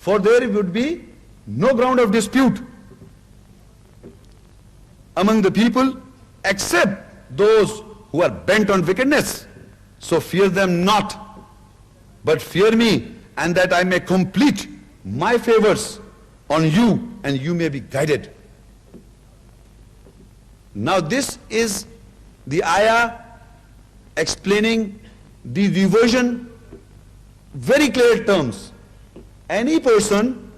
For there would be no ground of dispute among the people except those who are bent on wickedness. So fear them not, but fear me, and that I may complete my favors on you, and you may be guided. Now this is the ayah explaining the reversion, very clear terms. Any person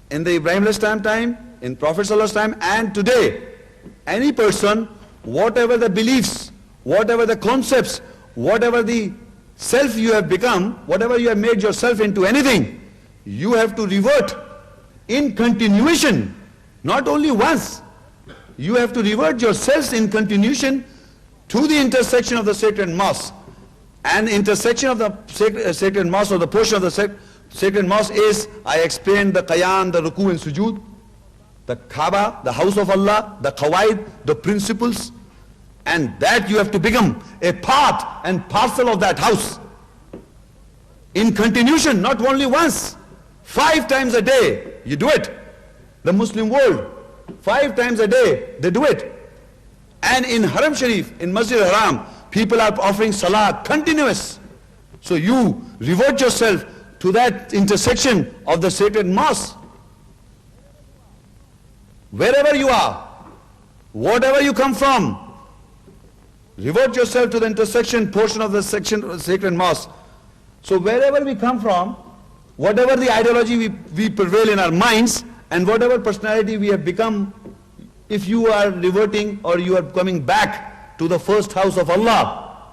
in the Ibrahim time, in Prophet time, and today, any person, whatever the beliefs, whatever the concepts, whatever the self you have become, whatever you have made yourself into, anything, you have to revert in continuation, not only once. You have to revert yourselves in continuation to the intersection of the sacred mosque. And intersection of the sacred mosque, or the portion of the sacred mosque, is, I explained, the qiyam, the ruku and sujood, the Kaaba, the house of Allah, the qawaid, the principles, and that you have to become a part and parcel of that house. In continuation, not only once, 5 times a day you do it. The Muslim world, 5 times a day they do it. And in Haram Sharif, in Masjid Haram, people are offering salah continuous. So you revert yourself to that intersection of the sacred mosque. Wherever you are, whatever you come from, revert yourself to the intersection portion of the sacred mosque. So wherever we come from, whatever the ideology we prevail in our minds, and whatever personality we have become, if you are reverting or you are coming back to the first house of Allah,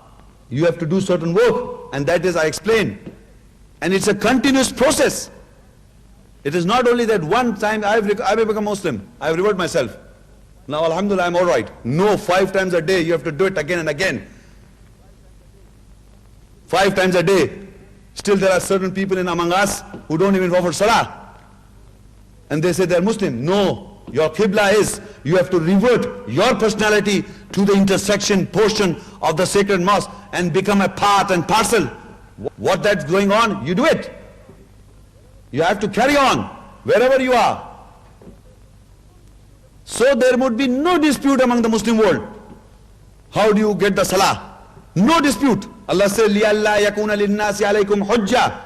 you have to do certain work, and that is, I explained. And it's a continuous process. It is not only that one time I have become Muslim, I have reverted myself. Now alhamdulillah I'm alright. No, 5 times a day you have to do it again and again. 5 times a day. Still there are certain people in among us who don't even offer salah. And they say they're Muslim. No, your qibla is, you have to revert your personality to the intersection portion of the sacred mosque and become a part and parcel. What that's going on, you do it. You have to carry on wherever you are. So there would be no dispute among the Muslim world. How do you get the salah? No dispute. Allah says, لِأَلَّا يَكُونَ لِلنَّاسِ عَلَيْكُمْ حُجَّةً,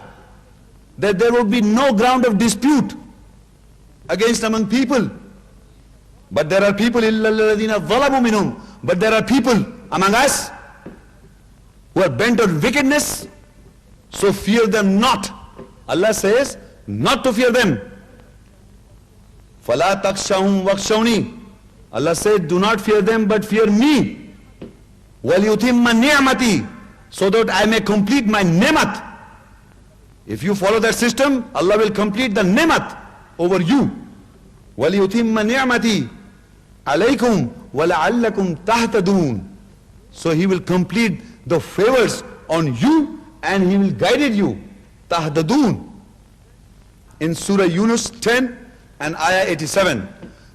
that there would be no ground of dispute against among people. But there are people, إِلَّا الَّذِينَ ظَلَمُوا مِنْهُمْ, but there are people among us who are bent on wickedness, so fear them not. Allah says, not to fear them. فَلَا تَخْشَوْهُمْ وَخْشَوْنِي. Allah said, do not fear them, but fear me. وَلْيُتِمَّ نِعْمَتِي, so that I may complete my ni'mat. If you follow that system, Allah will complete the ni'mat over you. وَلْيُتِمَّ نِعْمَتِي عَلَيْكُمْ وَلَعَلَّكُمْ تَهْتَدُونَ. So He will complete the favors on you and He will guide you. تَهْتَدُونَ. In Surah Yunus 10 and Ayah 87.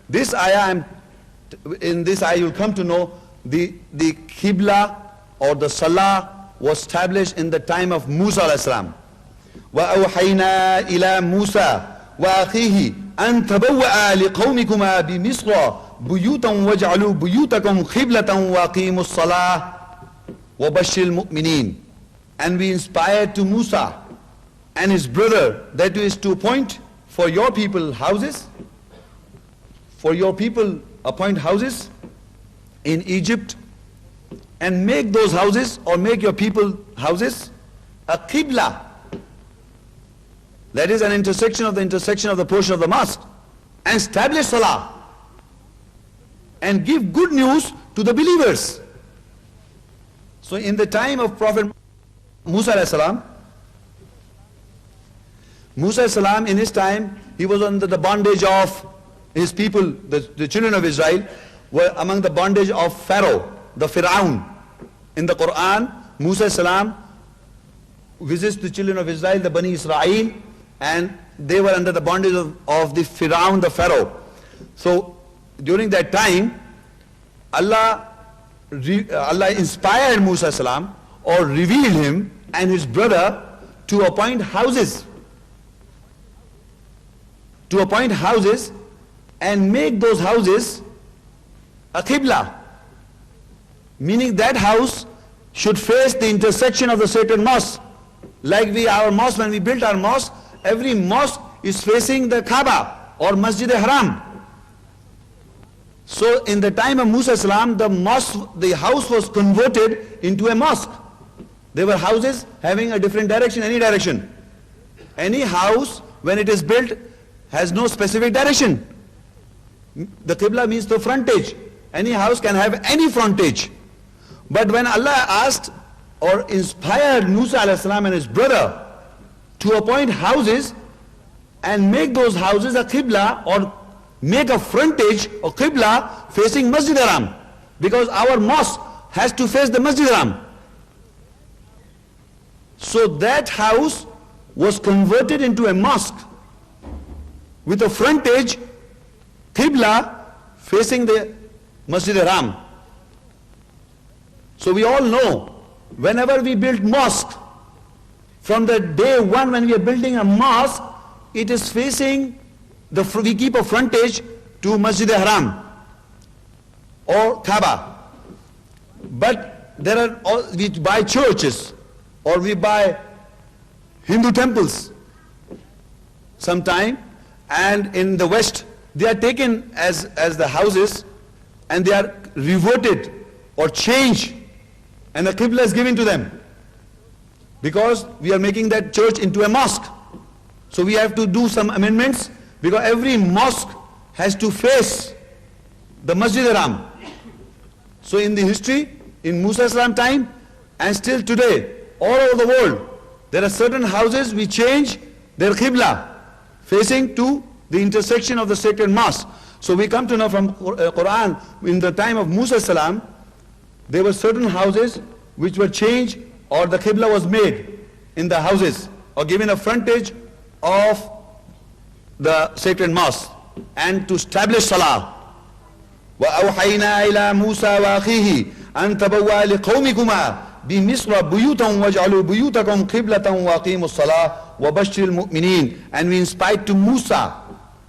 This ayah, in this ayah you'll come to know the Qibla or the Salah was established in the time of Musa alayhi salam. وَأَوْحَيْنَا إِلَى مُوسَى وَأَخِيهِ أَن تَبَوَّأَ لِقَوْمِكُمَا بِمِصْرَ بُيُوتًا وَاجْعَلُوا بُيُوتَكُمْ قِبْلَةً وَأَقِيمُوا الصَّلَاةَ وَبَشِّرِ الْمُؤْمِنِينَ. And we inspired to Musa and his brother that is to appoint for your people houses, for your people appoint houses in Egypt, and make those houses, or make your people houses, a qibla. That is an intersection of the portion of the mosque, and establish salah and give good news to the believers. So in the time of Prophet Musa alayhi salam, Musa alayhi salam, in his time, he was under the bondage of his people, the children of Israel were among the bondage of Pharaoh, the Fir'aun. In the Quran, Musa alayhi salam visits the children of Israel, the Bani Israel, and they were under the bondage of the Fir'aun, the Pharaoh. So during that time, Allah inspired Musa alayhi salam, or revealed him and his brother, to appoint houses. to appoint houses and make those houses a qibla, meaning that house should face the intersection of the sacred mosque. Like our mosque, when we built our mosque, every mosque is facing the Kaaba or Masjid Haram. So in the time of Musa salam, the house was converted into a mosque. There were houses having a different direction, any direction. Any house, when it is built, has no specific direction. The Qibla means the frontage. Any house can have any frontage. But when Allah asked or inspired Musa a.s. and his brother to appoint houses and make those houses a Qibla, or make a frontage or Qibla facing Masjid Haram, because our mosque has to face the Masjid Haram. So that house was converted into a mosque with a frontage Qibla facing the Masjid Haram. So we all know, whenever we build mosque, from the day one when we are building a mosque, it is facing, we keep a frontage to Masjid Haram or Kaaba. But we buy churches or we buy Hindu temples sometime, and in the West they are taken as the houses and they are reverted or changed, and a Qibla is given to them because we are making that church into a mosque. So we have to do some amendments, because every mosque has to face the Masjid Haram. So in the history, in Musa's time and still today, all over the world, there are certain houses we change their Qibla facing to the intersection of the sacred mosque. So we come to know from Quran, in the time of Musa salam, there were certain houses which were changed, or the Qibla was made in the houses, or given a frontage of the sacred mosque, and to establish Salah. وَأَوْحَيْنَا إِلَى مُوسَى وَأَخِيهِ أَن تَبَوَّأَ لِقَوْمِكُمَا بِمِصْرَ بُيُوتًا وَاجْعَلُوا بُيُوتَكُمْ قِبْلَةً وَأَقِيمُوا الصَّلَاةَ وَبَشِّرِ الْمُؤْمِنِينَ. And we inspired to Musa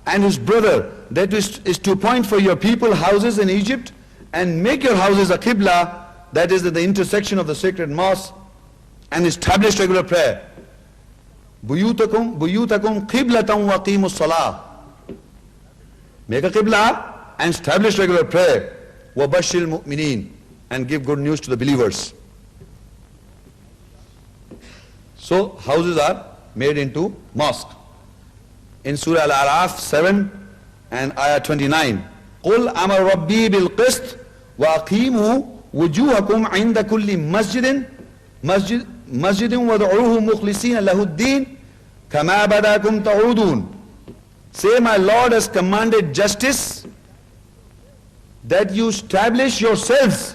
and his brother that is to appoint for your people houses in Egypt and make your houses a Qibla, that is at the intersection of the sacred mosque, and establish regular prayer. بُيُوتَكُمْ قِبْلَةً وَأَقِيمُوا الصَّلَاةَ. Make a Qibla and establish regular prayer. وَبَشِّرِ الْمُؤْمِنِينَ. And give good news to the believers. So houses are made into mosque. In Surah Al-Araf 7 and Ayah 29, قُلْ أَمَرْ رَبِّي بِالْقِسْطِ وَأَقِيمُوا وُجُوهَكُمْ عِنْدَ كُلِّ مسجد وَادْعُوهُ مُخْلِصِينَ لَهُ الدِّينَ كَمَا بَدَاكُمْ تَعُودُونَ. Say, my Lord has commanded justice, that you establish yourselves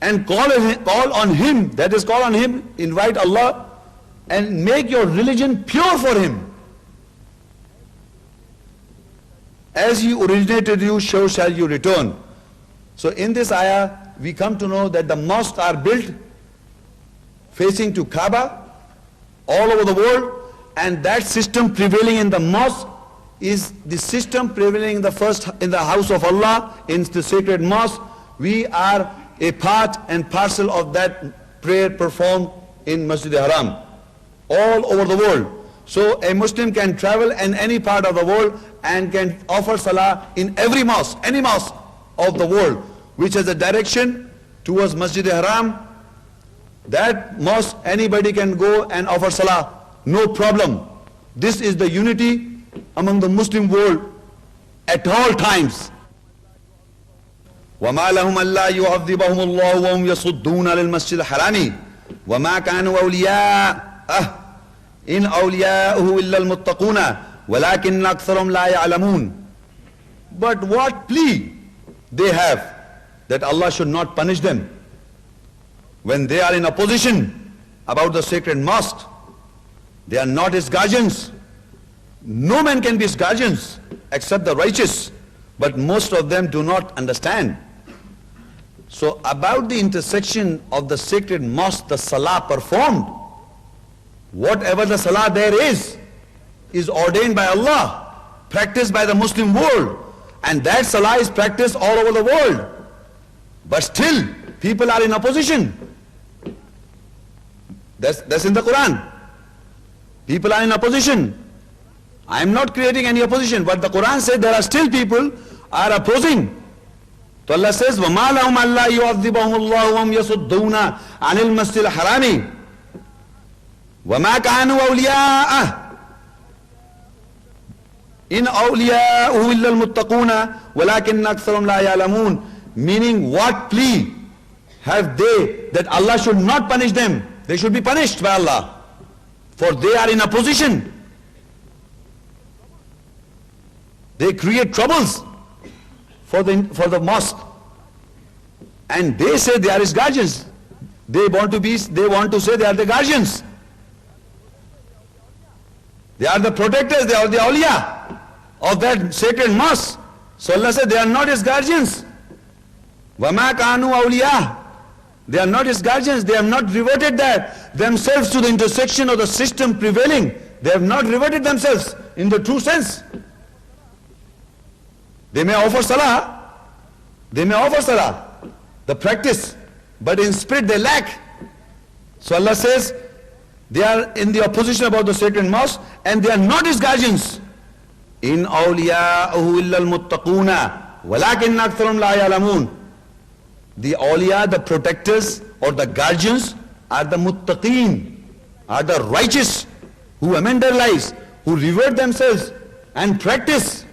and call on Him, that is, call on Him, invite Allah, and make your religion pure for Him. As He originated you, so shall you return. So in this ayah, we come to know that the mosques are built facing to Kaaba all over the world, and that system prevailing in the mosque is the system prevailing in the house of Allah, in the sacred mosque. We are a part and parcel of that prayer performed in Masjid Haram all over the world. So a Muslim can travel in any part of the world and can offer salah in every mosque, any mosque of the world which has a direction towards Masjid Haram. That mosque, anybody can go and offer salah, no problem. This is the unity among the Muslim world at all times. وَمَا لَهُمْ أَلَّا يُعَذِّبَهُمُ اللَّهُ وَهُمْ يَصُدُّونَ لِلْمَسْجِدِ الْحَرَامِ وَمَا كَانُوا أَوْلِيَاءَهُ إِنْ أَوْلِيَاؤُهُ إِلَّا الْمُتَّقُونَ وَلَكِنَّ أَكْثَرَهُمْ لَا يَعْلَمُونَ. But what plea they have that Allah should not punish them when they are in opposition about the sacred mosque? They are not His guardians. No man can be His guardians except the righteous, but most of them do not understand. So about the intersection of the sacred mosque, the salah performed, whatever the salah there is is ordained by Allah, practiced by the Muslim world, and that salah is practiced all over the world. But still, people are in opposition. That's in the Quran. People are in opposition. I am not creating any opposition, but the Quran said there are still people are opposing. So Allah says, وَمَا لَهُمْ أَلَّا يُعَذِّبَهُمُ اللَّهُ وَهُمْ يَصُدُّونَ عَنِ الْمَسْجِدِ الْحَرَامِ وَمَا كَانُوا أَوْلِيَاءَهُ إِنْ أَوْلِيَاؤُهُ إِلَّا الْمُتَّقُونَ وَلَكِنَّ أَكْثَرَهُمْ لَا يَعْلَمُونَ. Meaning, what plea have they that Allah should not punish them? They should be punished by Allah, for they are in opposition. They create troubles for the mosque, and they say they are his guardians. They want to say they are the guardians. They are the protectors, they are the awliya of that sacred mosque. So Allah said they are not his guardians. وَمَا كَانُوا أَوْلِيَاهُ. They are not his guardians. They have not reverted themselves to the intersection of the system prevailing. They have not reverted themselves in the true sense. They may offer salah, the practice, but in spirit they lack. So Allah says they are in the opposition about the sacred mosque, and they are not his guardians. In awliya'uhu illa al-muttaquna walakin aktharum la ya'lamun. The awliya, the protectors or the guardians, are the muttaqeen, are the righteous who amend their lives, who revert themselves and practice.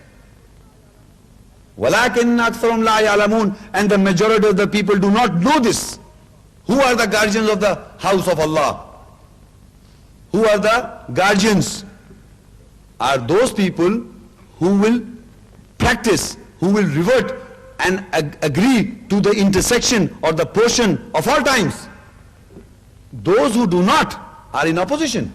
وَلَكِنَّ أَكْثَرُهُمْ لَا يَعْلَمُونَ. And the majority of the people do not know this. Who are the guardians of the house of Allah? Who are the guardians? Are those people who will practice, who will revert and agree to the intersection or the portion of all times. Those who do not are in opposition.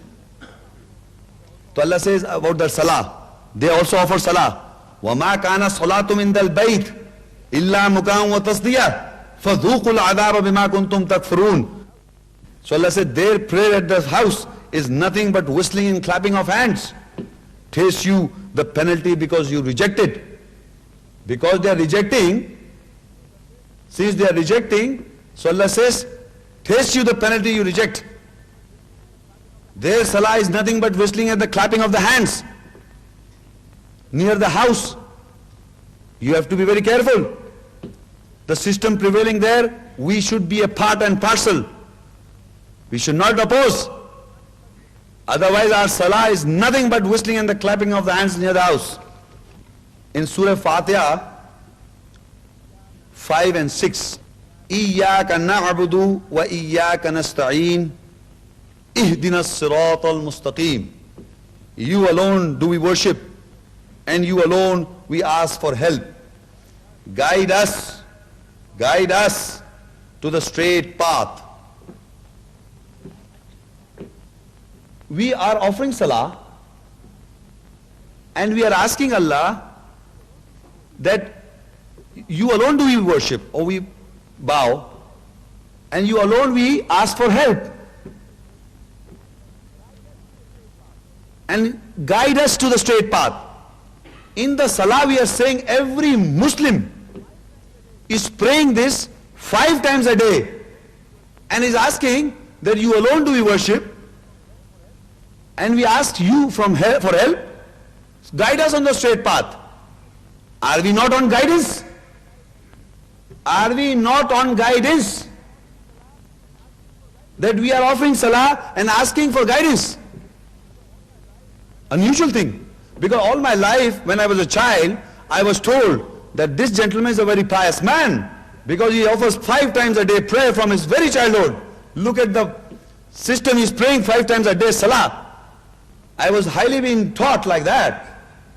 So Allah says about the salah, they also offer salah. وَمَا كَانَ الصَّلَاةُ مِنْ دَ الْبَيْتِ إِلَّا مُكَاءً وَتَصْدِيَةً فَذُوقُوا الْعَذَابَ بِمَا كُنْتُمْ تَكْفُرُونَ. So Allah said their prayer at the house is nothing but whistling and clapping of hands. Taste you the penalty because you rejected. Because they are rejecting, since they are rejecting, so Allah says, taste you the penalty you reject. Their salah is nothing but whistling and the clapping of the hands near the house. You have to be very careful. The system prevailing there, we should be a part and parcel. We should not oppose. Otherwise our salah is nothing but whistling and the clapping of the hands near the house. In Surah Fatihah 5 and 6, إِيَّاكَ نَعْبُدُ وَإِيَّاكَ نَسْتَعِينَ اهْدِنَا الصِّرَاطَ الْمُسْتَقِيمَ. You alone do we worship, and you alone we ask for help. Guide us to the straight path. We are offering salah and we are asking Allah that you alone do we worship or we bow, and you alone we ask for help. And guide us to the straight path. In the salah we are saying every Muslim is praying this 5 times a day and is asking that you alone do we worship, and we ask you for help. Guide us on the straight path. Are we not on guidance? Are we not on guidance? That we are offering salah and asking for guidance. Unusual thing. Because all my life when I was a child, I was told that this gentleman is a very pious man because he offers 5 times a day prayer from his very childhood. Look at the system, he is praying 5 times a day salah. I was highly being taught like that.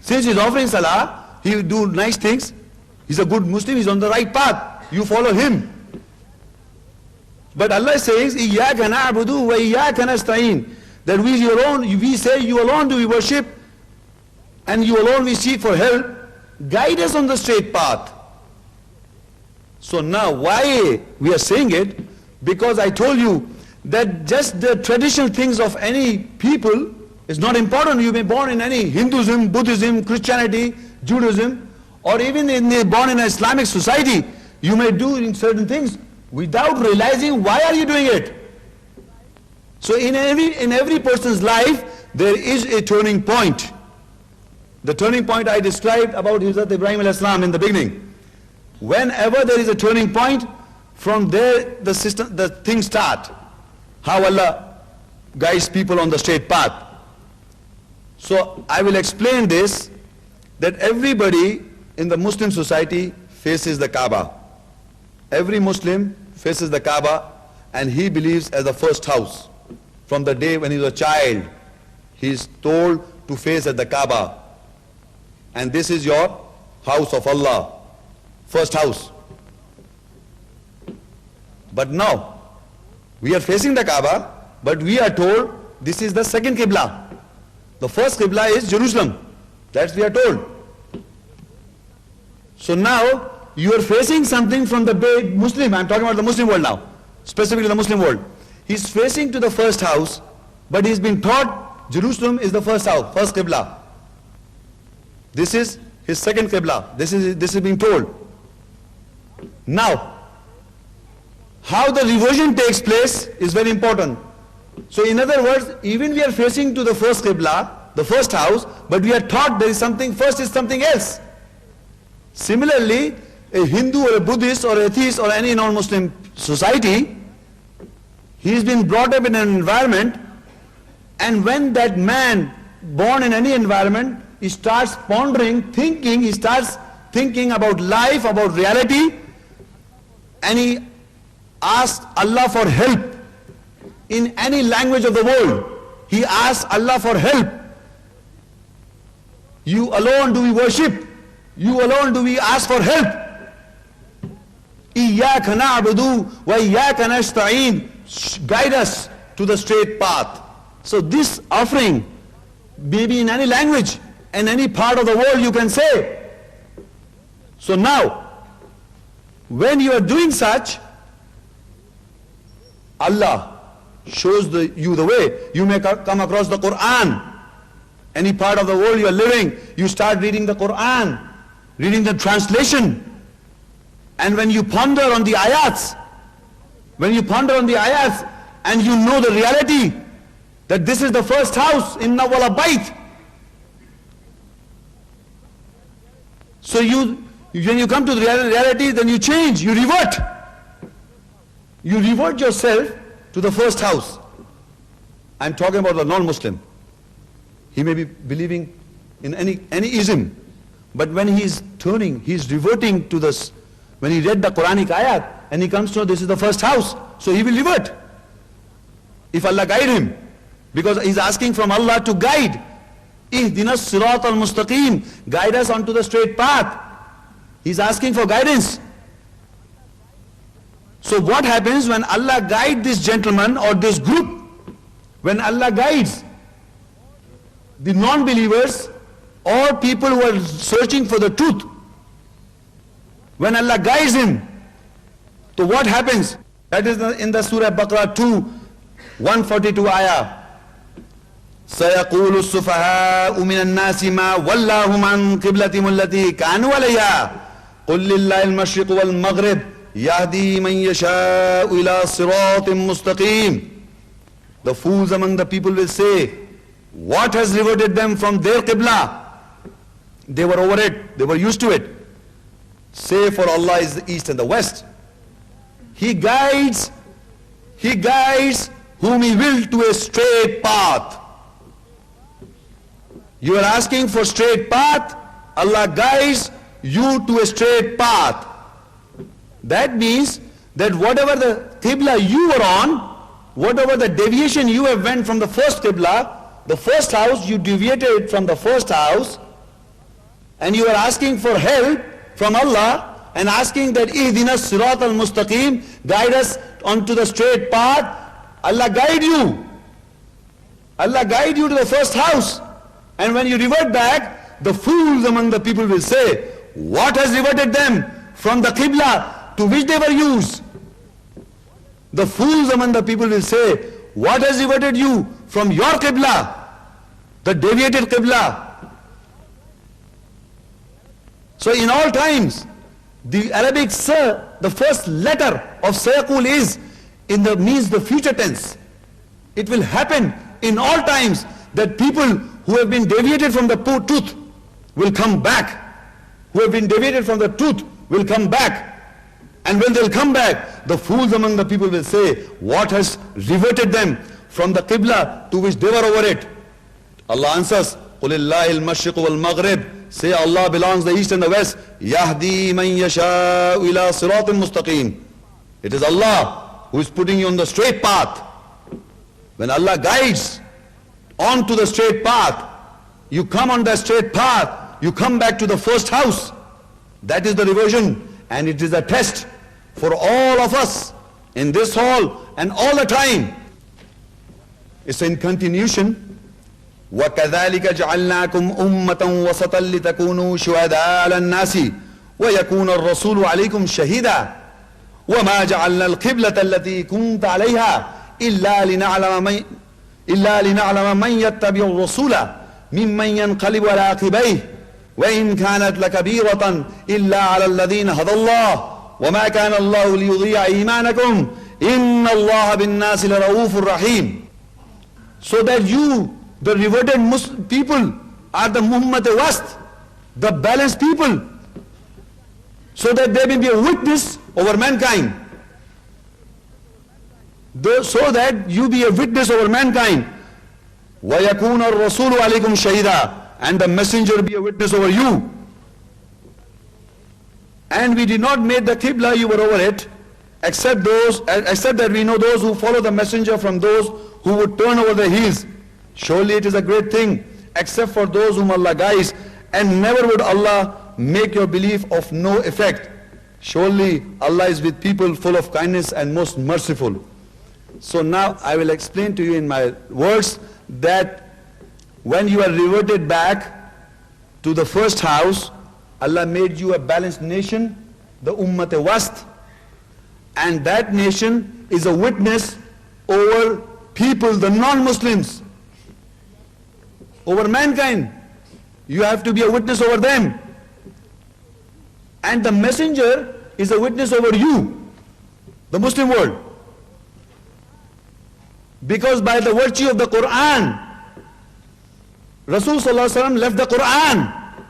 Since he is offering salah, he will do nice things. He's a good Muslim, he's on the right path. You follow him. But Allah says, إِيَّاكَ نَعْبُدُ وَإِيَّاكَ نَسْتَعِينَ. That we say you alone do we worship, and you alone we seek for help. Guide us on the straight path. So now why we are saying it? Because I told you that just the traditional things of any people, It's not important. You may be born in any Hinduism, Buddhism, Christianity, Judaism, or even born in an Islamic society. You may do certain things without realizing why are you doing it. So in every person's life, there is a turning point. The turning point I described about Hazrat Ibrahim alayhi salam in the beginning. Whenever there is a turning point, from there the things start. How Allah guides people on the straight path. So I will explain this, that everybody in the Muslim society faces the Kaaba. Every Muslim faces the Kaaba, and he believes as the first house. From the day when he was a child, he is told to face at the Kaaba. And this is your house of Allah, first house. But now, we are facing the Kaaba, but we are told this is the second Qibla. The first Qibla is Jerusalem. That's we are told. So now, you are facing something from the Muslim, I'm talking about the Muslim world now, specifically the Muslim world. He's facing to the first house, but he's been taught Jerusalem is the first house, first Qibla. This is his second Qibla. This is being told. Now, how the reversion takes place is very important. So in other words, even we are facing to the first Qibla, the first house, but we are taught there is something, first is something else. Similarly, a Hindu or a Buddhist or atheist or any non-Muslim society, he has been brought up in an environment, and when that man born in any environment, he starts pondering, thinking, he starts thinking about life, about reality, and he asks Allah for help. In any language of the world, he asks Allah for help. You alone do we worship. You alone do we ask for help. إِيَّاكَ نَعْبُدُ وَإِيَّاكَ نَسْتَعِينُ. Guide us to the straight path. So this offering, maybe in any language, in any part of the world you can say. So now, when you are doing such, Allah shows you the way. You may come across the Quran. Any part of the world you are living, you start reading the Quran, reading the translation. And when you ponder on the ayats, and you know the reality, that this is the first house, inna wala bayt. So when you come to the reality, then you change, you revert. You revert yourself to the first house. I'm talking about the non-Muslim. He may be believing in any ism, but when he's turning, he's reverting to this. When he read the Quranic ayat, and he comes to know this is the first house, so he will revert. If Allah guide him, because he's asking from Allah to guide. Ihdinas sirat al-mustaqim, guide us onto the straight path. He's asking for guidance. So what happens when Allah guides this gentleman or this group? When Allah guides the non-believers or people who are searching for the truth, when Allah guides him, so what happens? That is in the Surah Al-Baqara 2, 142 ayah. سَيَقُولُ السُّفَهَاءُ مِنَ النَّاسِ مَا وَلَّاهُمْ عَنْ قِبْلَتِهِمُ الَّتِي كَانُوا عَلَيْهَا قُلْ لِلَّهِ الْمَشْرِقُ وَالْمَغْرِبُ يَهْدِي مَنْ يَشَاءُ إِلَى صِرَاطٍ مُسْتَقِيمٍ. The fools among the people will say, what has reverted them from their Qibla? They were over it, they were used to it. Say, for Allah is the east and the west. He guides whom He will to a straight path. You are asking for straight path, Allah guides you to a straight path. That means that whatever the Qibla you were on, whatever the deviation you have went from the first Qibla, the first house, you deviated from the first house, and you are asking for help from Allah and asking that Ihdinas sirat al-mustaqim, guide us onto the straight path. Allah guide you. Allah guide you to the first house. And when you revert back, the fools among the people will say, what has reverted them from the Qibla to which they were used? The fools among the people will say, what has reverted you from your Qibla? the deviated Qibla. So in all times, the Arabic sir, the first letter of sayaqul is means the future tense. It will happen in all times that people who have been deviated from the truth will come back. Who have been deviated from the truth will come back. And when they'll come back, the fools among the people will say, what has reverted them from the Qibla to which they were over it? Allah answers, قُلِ اللَّهِ الْمَشْرِقُ وَالْمَغْرِبُ. Say Allah belongs the east and the west. يَهْدِي مَنْ يَشَاءُ إِلَىٰ صِرَاطٍ مُسْتَقِيمٍ. It is Allah who is putting you on the straight path. When Allah guides on to the straight path, you come on the straight path, you come back to the first house. That is the reversion, and it is a test for all of us in this hall and all the time. It's in continuation. وَكَذَلِكَ جَعَلْنَاكُمْ أُمَّةً وَسَطًا لِتَكُونُوا شُهَدَاءَ عَلَى النَّاسِ وَيَكُونَ الرَّسُولُ عَلَيْكُمْ شَهِيدًا وَمَا جَعَلْنَا الْقِبْلَةَ الَّتِي كُنْتَ عَلَيْهَا إِلَّا لِنَعْلَمَ مَنْ يَتَّبِعُ الرَّسُولَ مِمَّنْ يَنْقَلِبُ عَلَى عَقِبَيْهِ وَإِنْ كَانَتْ لَكَبِيرَةً إِلَّا عَلَى الَّذِينَ هَدَى اللَّهُ وَمَا كَانَ اللَّهُ لِيُضِيعَ إِيمَانَكُمْ إِنَّ اللَّهَ بِالنَّاسِ لَرَءُوفٌ رَحِيمٌ. So that you, the reverted Muslim people, are the Muhammad Wast, the balanced people, so that they may be a witness over mankind. So that you be a witness over mankind. وَيَكُونَ الرَّسُولُ عَلَيْكُمْ شَهِيدًا. And the messenger be a witness over you. And we did not make the Qibla you were over it, except that we know those who follow the messenger from those who would turn over their heels. Surely it is a great thing, except for those whom Allah guides, and never would Allah make your belief of no effect. Surely Allah is with people full of kindness and most merciful. So now I will explain to you in my words that when you are reverted back to the first house, Allah made you a balanced nation, the Ummat Wast, and that nation is a witness over people, the non-Muslims, over mankind. You have to be a witness over them. And the messenger is a witness over you, the Muslim world. Because by the virtue of the Quran, Rasul Sallallahu Alaihi Wasallam left the Quran,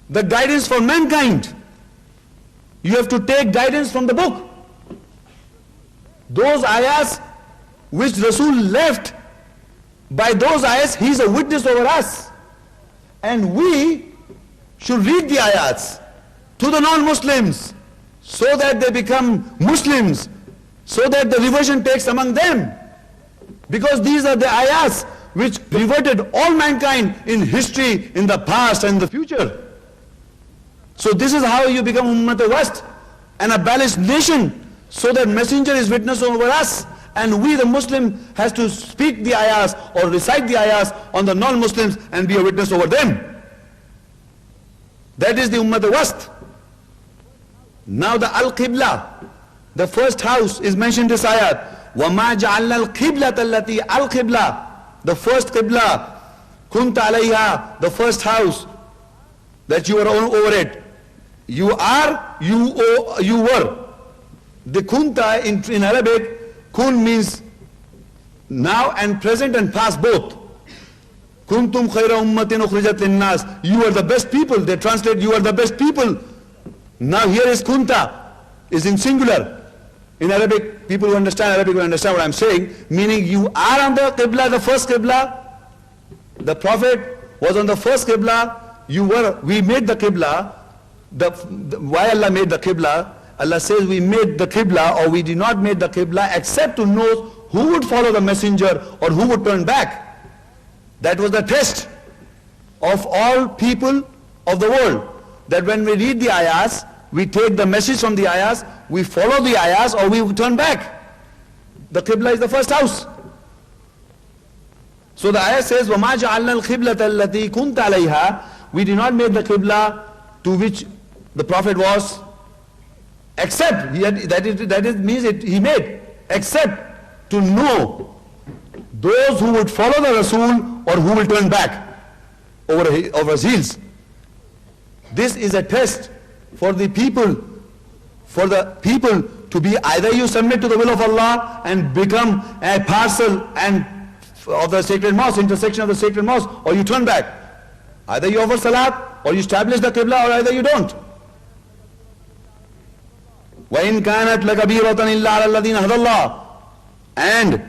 the guidance for mankind. You have to take guidance from the book. Those ayahs which Rasul left, by those ayahs he is a witness over us. And we should read the ayats to the non-Muslims so that they become Muslims, so that the reversion takes among them. Because these are the ayats which reverted all mankind in history, in the past and the future. So this is how you become Ummat Wast and a balanced nation, so that messenger is witness over us, and we the Muslim has to speak the ayahs or recite the ayahs on the non-Muslims and be a witness over them. That is the Ummat Wast. Now the Al-Qibla, the first house is mentioned in this ayat. وَمَا جَعَلْنَا الْقِبْلَةَ الَّتِي Al-Qibla, the first Qibla, كُنْتَ عَلَيْهَا, the first house that you were over it. You are, you were. The kunta in Arabic, kun means now and present and past both. Kuntum khayra ummatin ukhrijat linnas. You are the best people. They translate you are the best people. Now here is kunta, is in singular. In Arabic, people who understand Arabic will understand what I'm saying. Meaning you are on the Qibla, the first Qibla. The Prophet was on the first Qibla. You were, we made the Qibla. Why Allah made the Qibla? Allah says we made the Qibla, or we did not make the Qibla except to know who would follow the messenger or who would turn back. That was the test of all people of the world. That when we read the ayahs, we take the message from the ayahs, we follow the ayahs, or we turn back. The Qibla is the first house. So the ayah says, وَمَا جَعَلْنَا الْقِبْلَةَ الَّتِي كُنْتَ عَلَيْهَا. We did not make the Qibla to which the Prophet was, except, that means he made, except to know those who would follow the Rasul or who will turn back over his heels. This is a test for the people to be either you submit to the will of Allah and become a parcel and of the sacred mosque, intersection of the sacred mosque, or you turn back. Either you offer salat or you establish the qibla, or either you don't. وَإِن كَانَتْ لَكَبِيرَةً إِلَّا عَلَى الَّذِينَ هَدَى اللَّهُ. And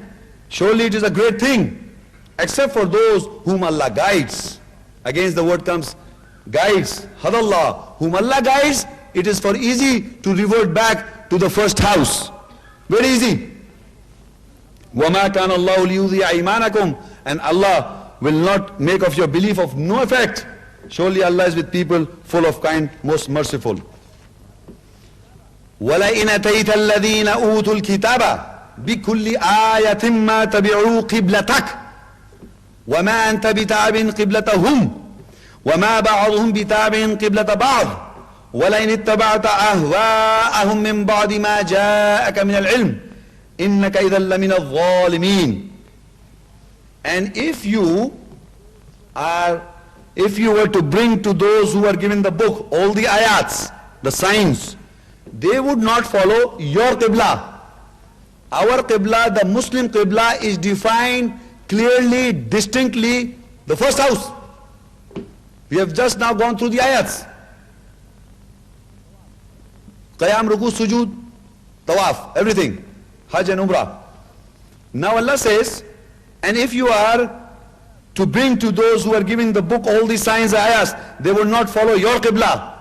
surely it is a great thing, except for those whom Allah guides. Against the word comes guides, hadallah. Whom Allah guides, it is for easy to revert back to the first house. Very easy. وَمَا كَانَ اللَّهُ لِيُضِيعَ إِيمَانَكُمْ. And Allah will not make of your belief of no effect. Surely Allah is with people full of kind, most merciful. وَلَئِنْ أَتَيْتَ الَّذِينَ أُوتُوا الْكِتَابَ بِكُلِّ آيَةٍ مَا تَبِعُوا قِبْلَتَكَ وَمَا أَنْتَ بِتَابٍ قِبْلَتَهُمْ وَمَا بَعْضُهُمْ بِتَابٍ قِبْلَةَ بَعْضٍ وَلَئِنِ اتَّبَعْتَ أَهْوَاءَهُمْ مِنْ بَعْدِ مَا جَاءَكَ مِنَ الْعِلْمِ إِنَّكَ إِذًا لَمِنَ الظَّالِمِينَ. And if you were to bring to those who are given the book all the ayats, the signs, they would not follow your qibla. Our qibla, the Muslim qibla, is defined clearly, distinctly, the first house. We have just now gone through the ayats. Qiyam, Ruku, Sujood, Tawaf, everything. Hajj and Umrah. Now Allah says, and if you are to bring to those who are giving the book all the signs, ayahs, they will not follow your qibla.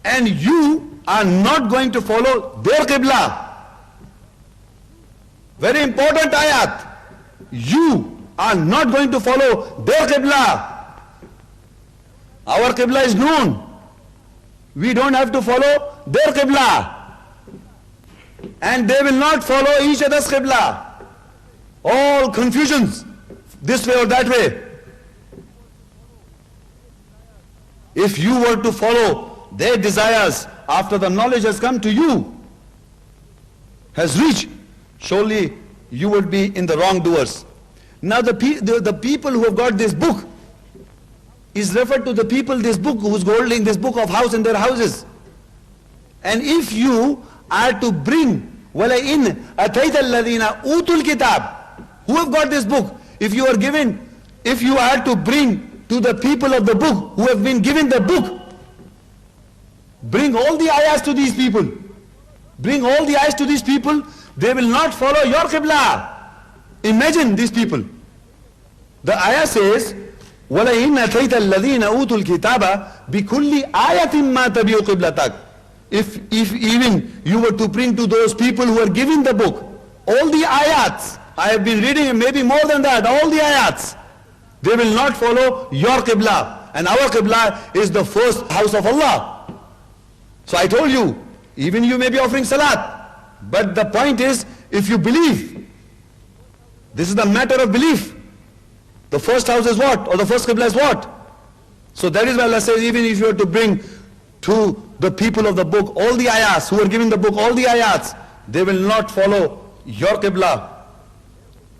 And you are not going to follow their qibla. Very important ayat. You are not going to follow their qibla. Our qibla is known. We don't have to follow their qibla. And they will not follow each other's qibla. All confusions, this way or that way. If you were to follow their desires after the knowledge has come to you, has reached, surely you would be in the wrongdoers. Now the people who have got this book is referred to the people this book who's holding this book of house in their houses. And if you are to bring وَلَئِنْ أَتَيْتَ الَّذِينَ أُوتُوا الْكِتَابِ, who have got this book, if you are to bring to the people of the book who have been given the book, bring all the ayahs to these people. Bring all the ayahs to these people, they will not follow your qibla. Imagine these people. The ayah says, وَلَئِنْ أَتَيْتَ الَّذِينَ أُوتُوا الْكِتَابَ بِكُلِّ آيَةٍ مَا تَبِعُوا قِبْلَتَكَ. If even you were to bring to those people who are given the book all the ayats, I have been reading maybe more than that, all the ayats, they will not follow your qibla. And our qibla is the first house of Allah. So I told you, even you may be offering salat, but the point is, if you believe, this is the matter of belief. The first house is what? Or the first qibla is what? So that is why Allah says, even if you are to bring to the people of the book all the ayats, who are giving the book all the ayats, they will not follow your qibla.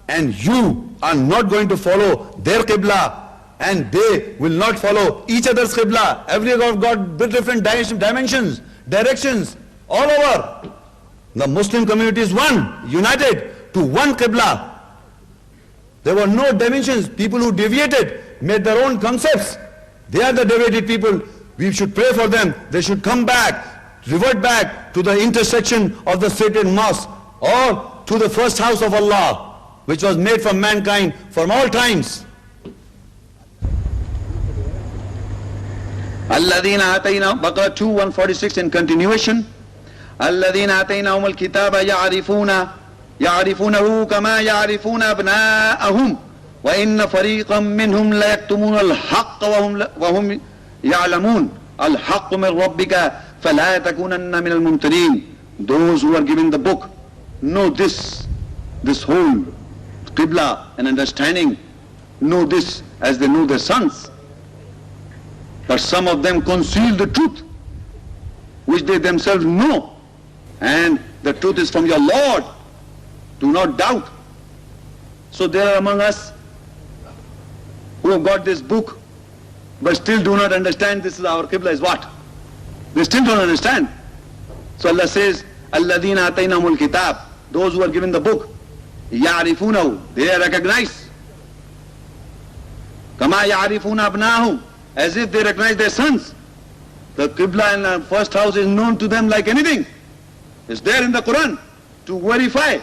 And you are not going to follow their qibla. And they will not follow each other's qibla. Every God got different dimensions, directions, all over. The Muslim community is one, united to one qibla. There were no dimensions. People who deviated made their own concepts. They are the deviated people. We should pray for them. They should come back, revert back to the intersection of the sacred mosque or to the first house of Allah, which was made for mankind from all times. Alladhina atayna, Baqarah 2:146 in continuation. Alladhina ataynahum al-kitaba ya'rifunahu kama ya'rifuna abna'ahum wa inna fariqan minhum la yaktumuna al-haqqa wa hum ya'lamun al-haqqu min rabbika fala takunanna min al-mumtarin. Those who are given the book know this whole qibla and understanding, know this as they know their sons. But some of them conceal the truth, which they themselves know. And the truth is from your Lord. Do not doubt. So there are among us who have got this book but still do not understand this is our Qibla is what? They still don't understand. So Allah says, Alladhina ataynahumul kitab, those who are given the book, ya'rifunahu, they recognize. Kama ya'rifuna abnahum, as if they recognize their sons. The Qibla in the first house is known to them like anything. It's there in the Quran to verify